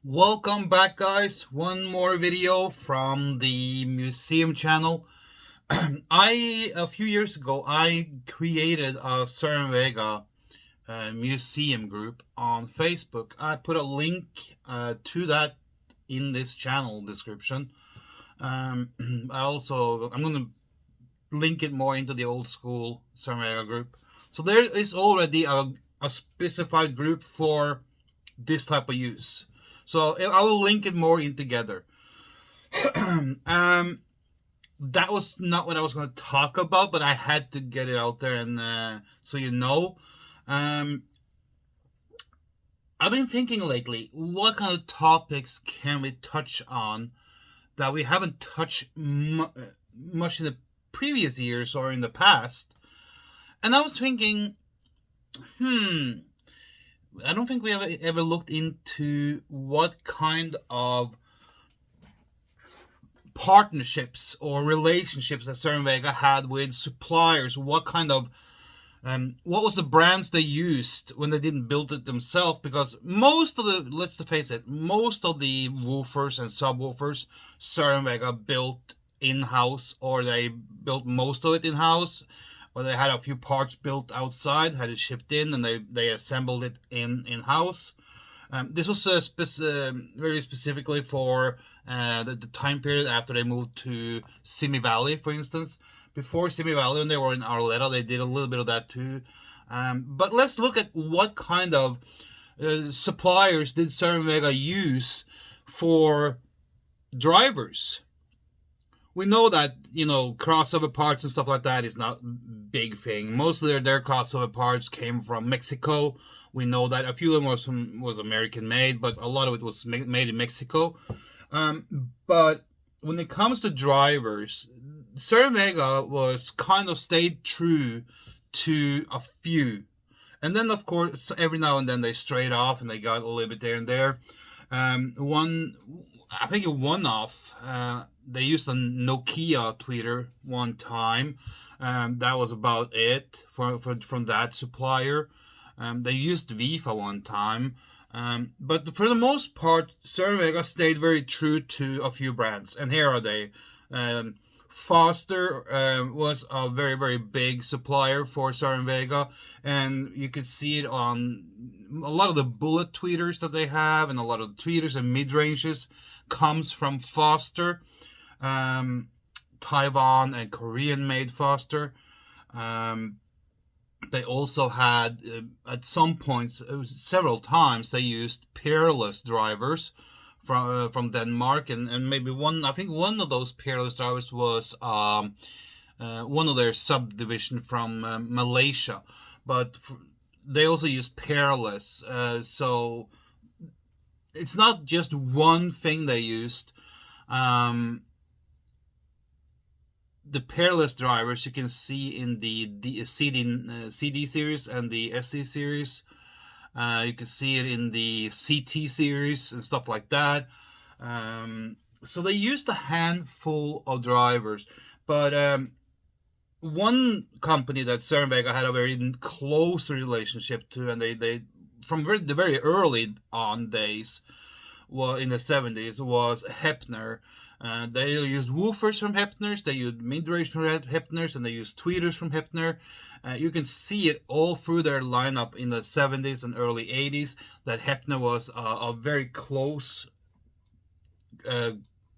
Welcome back, guys. One more video from the museum channel. A few years ago, I created a Cerwin-Vega museum group on Facebook. I put a link to that in this channel description. I'm going to link it more into the old school Cerwin-Vega group. So there is already a specified group for this type of use. So I will link it more in together. um, that was not what I was going to talk about, but I had to get it out there, and so you know. Um, I've been thinking lately, what kind of topics can we touch on that we haven't touched much in the previous years or in the past? And I was thinking, I don't think we ever looked into what kind of partnerships or relationships that Cerwin-Vega had with suppliers. What was the brands they used when they didn't build it themselves? Because let's face it, most of the woofers and subwoofers Cerwin-Vega built in-house, or they built most of it in-house, or they had a few parts built outside, had it shipped in, and they assembled it in-house. This was very specifically for the time period after they moved to Simi Valley, for instance. Before Simi Valley, when they were in Arleta, they did a little bit of that too. But let's look at what kind of suppliers did Cerwin-Vega use for drivers. We know that, crossover parts and stuff like that is not a big thing. Most of their crossover parts came from Mexico. We know that a few of them was American made, but a lot of it was made in Mexico. But when it comes to drivers, Cerwin-Vega was kind of stayed true to a few. And then, of course, every now and then they strayed off and they got a little bit there and there. I think a one-off, they used a Nokia tweeter one time. That was about it from that supplier. They used Vifa one time. But for the most part, Cerwin-Vega stayed very true to a few brands. And here are they. Foster was a very, very big supplier for Cerwin-Vega, and you could see it on a lot of the bullet tweeters that they have, and a lot of the tweeters and mid-ranges comes from Foster. Taiwan and Korean made Foster. They also had, at some points, several times, they used Peerless drivers from Denmark, and maybe I think one of those Peerless drivers was one of their subdivision from Malaysia, but they also use Peerless, so it's not just one thing they used. The Peerless drivers you can see in the CD series and the SC series. You can see it in the CT series and stuff like that. So they used a handful of drivers, but one company that Cerwin-Vega had a very close relationship to, and they from the very early on days, in the 70s, was Hepner. They used woofers from Hepner's, they used mid-range from Hepner's, and they used tweeters from Hepner. You can see it all through their lineup in the 70s and early 80s that Hepner was a very close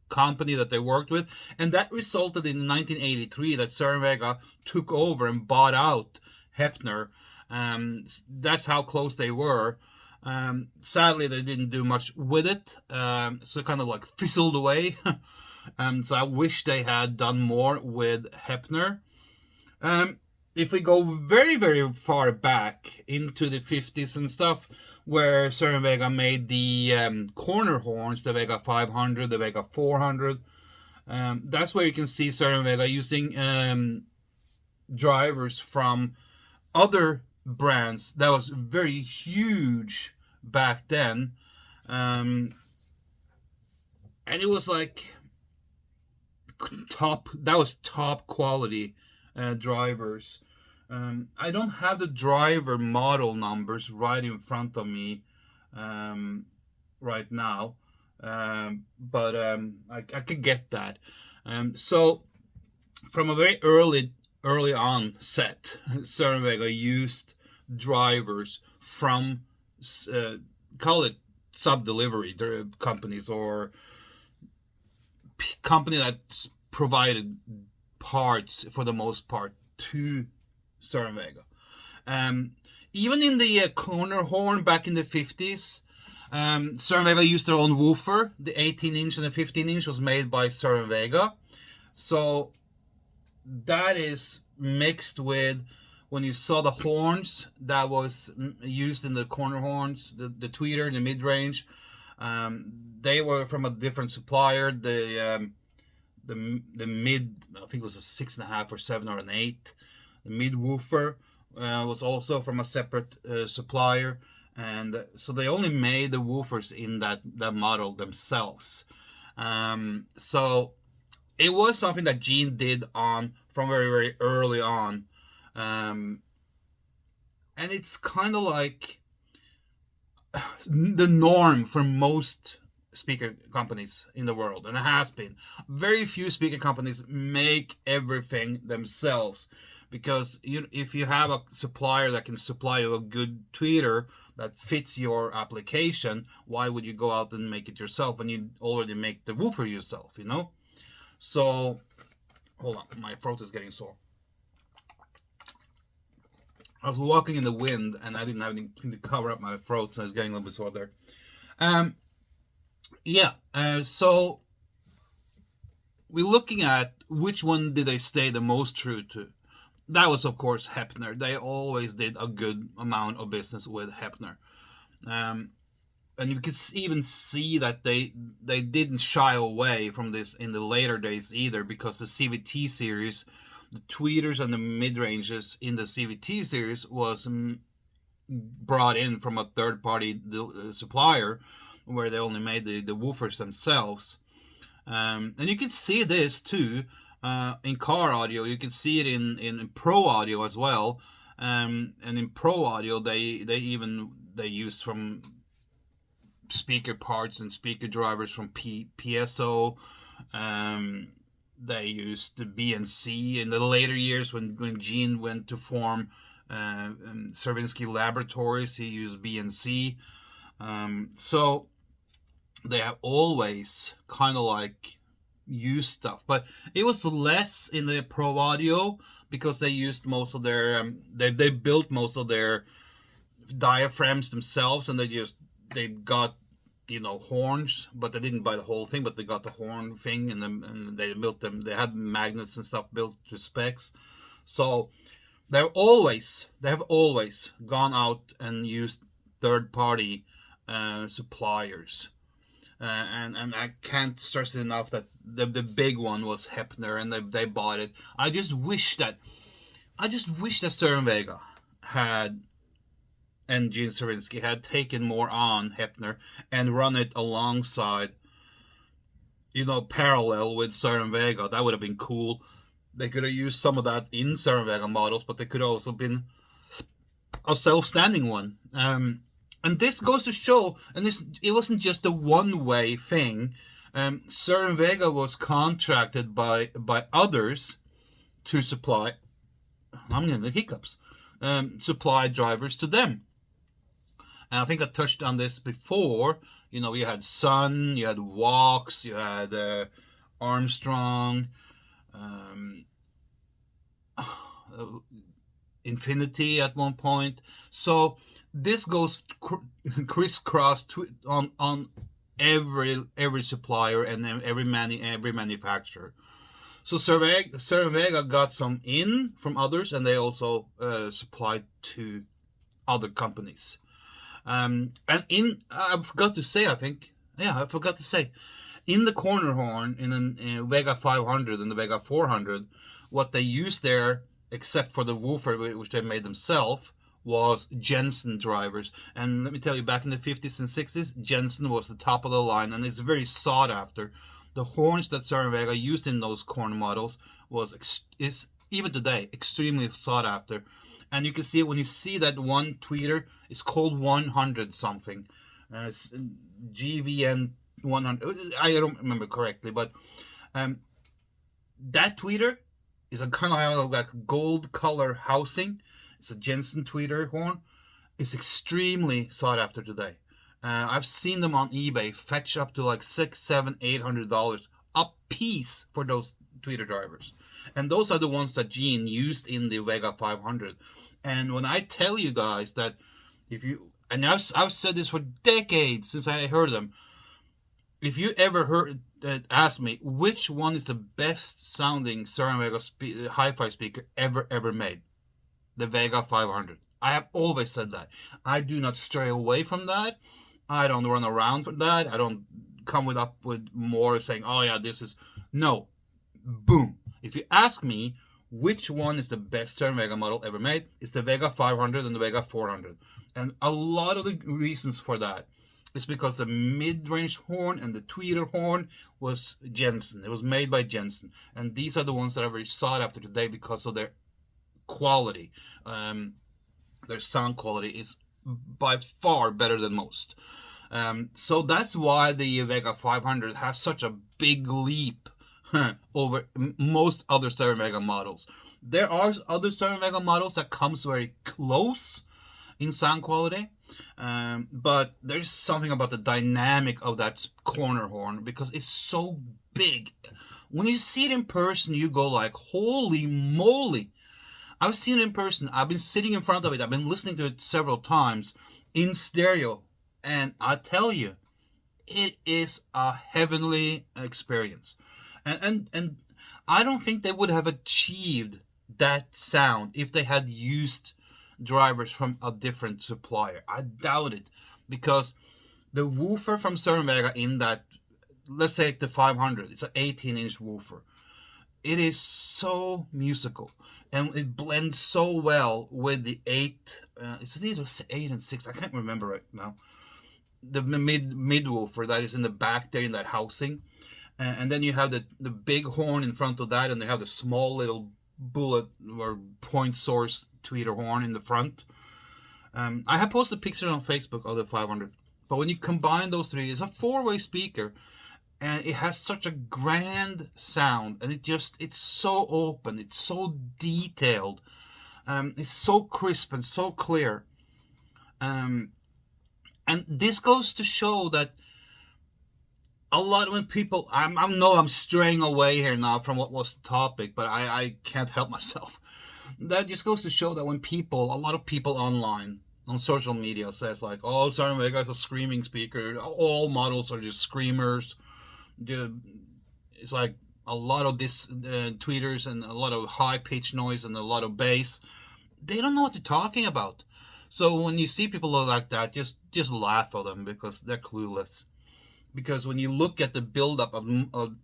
company that they worked with, and that resulted in 1983 that Cerwin-Vega took over and bought out Hepner. That's how close they were. Sadly, they didn't do much with it, so it kind of like fizzled away. So I wish they had done more with Hepner. If we go very, very far back into the 50s and stuff, where Cerwin-Vega made the corner horns, the Vega 500, the Vega 400, that's where you can see Cerwin-Vega using drivers from other brands that was very huge back then, and it was like top quality drivers. I don't have the driver model numbers right in front of me, right now. But I could get that. So from a very early on set, Cerwin-Vega used drivers from uh, call it sub delivery companies or company that provided parts for the most part to Cerwin-Vega. Um, Even in the corner horn back in the 50s, Cerwin-Vega used their own woofer. The 18-inch and the 15-inch was made by Cerwin-Vega. So that is mixed with when you saw the horns that was used in the corner horns, the tweeter, the mid range. They were from a different supplier. The mid, I think it was a 6.5 or 7 or an 8. The mid woofer was also from a separate supplier, and so they only made the woofers in that model themselves. So it was something that Gene did on from very early on, um, and it's kind of like the norm for most speaker companies in the world, and it has been. Very few speaker companies make everything themselves because if you have a supplier that can supply you a good tweeter that fits your application, why would you go out and make it yourself when you already make the woofer yourself? So hold on, my throat is getting sore. I was walking in the wind and I didn't have anything to cover up my throat, so I was getting a little bit sore there. Um, yeah. So we're looking at which one did they stay the most true to. That was, of course, Hepner. They always did a good amount of business with Hepner. Um, and you could even see that they didn't shy away from this in the later days either, because the CVT series, the tweeters and the mid ranges in the CVT series was brought in from a third party supplier, where they only made the woofers themselves. And you can see this too in car audio. You can see it in pro audio as well. And in pro audio, they use from speaker parts and speaker drivers from PSO. Um, they used the BNC in the later years when Gene went to form Cervinsky Laboratories. He used BNC. So they have always kind of like used stuff, but it was less in the pro audio because they used most of their they built most of their diaphragms themselves, and they got horns, but they didn't buy the whole thing, but they got the horn thing, and they built them. They had magnets and stuff built to specs. So they have always gone out and used third party suppliers. And I can't stress it enough that the big one was Hepner, and they bought it. I just wish that Cerwin-Vega had and Gene Cerwinski had taken more on Hepner and run it alongside, parallel with Cerwin-Vega. That would have been cool. They could have used some of that in Cerwin-Vega models, but they could have also been a self-standing one. And this goes to show, and it wasn't just a one-way thing. Cerwin-Vega was contracted by others to supply. I'm getting the hiccups. Supply drivers to them. And I think I touched on this before. You had Sun, you had Walks, you had Armstrong, Infinity at one point. So this goes crisscross on every supplier and every manufacturer. So Cerwin-Vega got some in from others, and they also supplied to other companies. And I forgot to say, in the corner horn in Vega 500 and the Vega 400, what they used there, except for the woofer which they made themselves, was Jensen drivers. And let me tell you, back in the 50s and 60s, Jensen was the top of the line, and it's very sought after. The horns that Cerwin-Vega used in those corner models is even today extremely sought after. And you can see it when you see that one tweeter. It's called 100 something. uh, GVN 100. I don't remember correctly, but um, that tweeter is a kind of like gold color housing. It's a Jensen tweeter horn. It's extremely sought after today. I've seen them on eBay fetch up to like $600, $700, $800 a piece for those tweeter drivers, and those are the ones that Gene used in the Vega 500. And when I tell you guys that, if you, and I've said this for decades since I heard them, if you ever heard ask me which one is the best sounding Cerwin-Vega hi-fi speaker ever made, the Vega 500. I have always said that. I do not stray away from that. I don't run around for that. I don't come up with more saying, "Oh yeah, this is." No, boom. If you ask me which one is the best Cerwin-Vega model ever made, it's the Vega 500 and the Vega 400. And a lot of the reasons for that is because the mid-range horn and the tweeter horn was Jensen. It was made by Jensen, and these are the ones that are very sought after today because of their quality. Their sound quality is by far better than most. So that's why the Vega 500 has such a big leap over most other Cerwin-Vega models. There are other Cerwin-Vega models that comes very close in sound quality, but there's something about the dynamic of that corner horn because it's so big. When you see it in person, you go like, holy moly. I've seen it in person. I've been sitting in front of it. I've been listening to it several times in stereo. And I tell you, it is a heavenly experience. And I don't think they would have achieved that sound if they had used drivers from a different supplier. I doubt it. Because the woofer from Cerwin-Vega in that, let's say the 500, it's an 18-inch woofer. It is so musical, and it blends so well with the 8. It's either 8 and 6. I can't remember right now. The mid woofer that is in the back there in that housing, and then you have the big horn in front of that, and they have the small little bullet or point source tweeter horn in the front. I have posted pictures on Facebook of the 500, but when you combine those three, it's a 4-way speaker. And it has such a grand sound, and it's so open, it's so detailed, it's so crisp and so clear. And this goes to show that a lot when people, I know I'm straying away here now from what was the topic, but I can't help myself. That just goes to show that when people, a lot of people online, on social media says like, oh, Cerwin-Vega is a screaming speaker, all models are just screamers. It's like a lot of this tweeters and a lot of high pitch noise and a lot of bass. They don't know what they're talking about. So when you see people like that, just laugh at them because they're clueless. Because when you look at the buildup of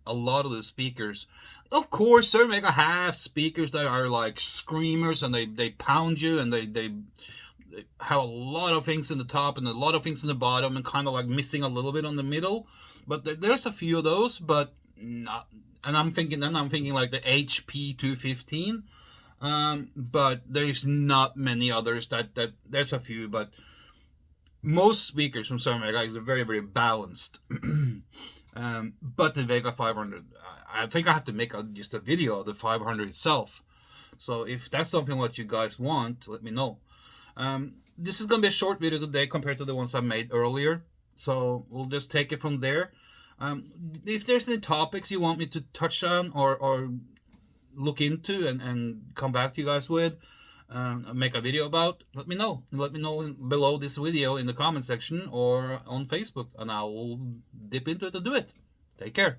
a lot of the speakers, of course, Cerwin-Vega have speakers that are like screamers and they pound you and they have a lot of things in the top and a lot of things in the bottom and kind of like missing a little bit on the middle. But there's a few of those, but not. And I'm thinking like the HP 215. But there's not many others that there's a few, but most speakers from Cerwin-Vega is very, very balanced. But the Vega 500, I think I have to make just a video of the 500 itself. So if that's something what you guys want, let me know. This is going to be a short video today compared to the ones I made earlier. So we'll just take it from there. If there's any topics you want me to touch on or look into and come back to you guys with, make a video about, let me know. Let me know below this video in the comment section or on Facebook, and I will dip into it and do it. Take care.